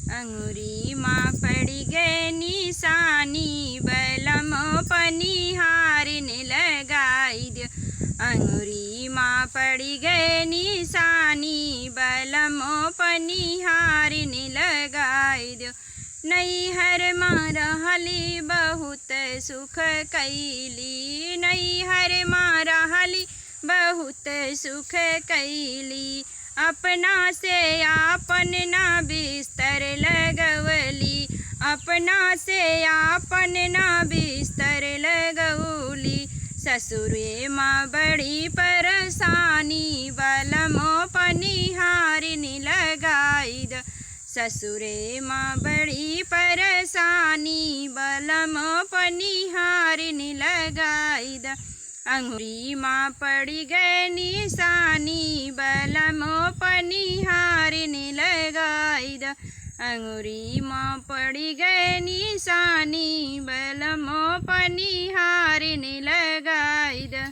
अंगुरी माँ पड़ी गए निशानी बलम पनिहारिन लगाई दो। अंगुरी माँ पड़ी गए निशानी बलम पनिहारिन लगाई दो। नैहर माँ रहली बहुत सुख कैली, नैहर माँ रहली बहुत सुख कैली। अपना से आपन ना बिस्तर लगवली, अपना से आपन ना बिस्तर लगवली। ससुरे माँ बड़ी परेशानी बलम पनिहारिन लगाई दो। ससुरे माँ बड़ी परेशानी बलम पनिहारिन लगाई दो। अंगुरी माँ पड़ी गए निशानी बलम पनिहारिन लगाई दो। अंगुरी माँ पड़ी गए निशानी बलम पनिहारिन लगाई दो।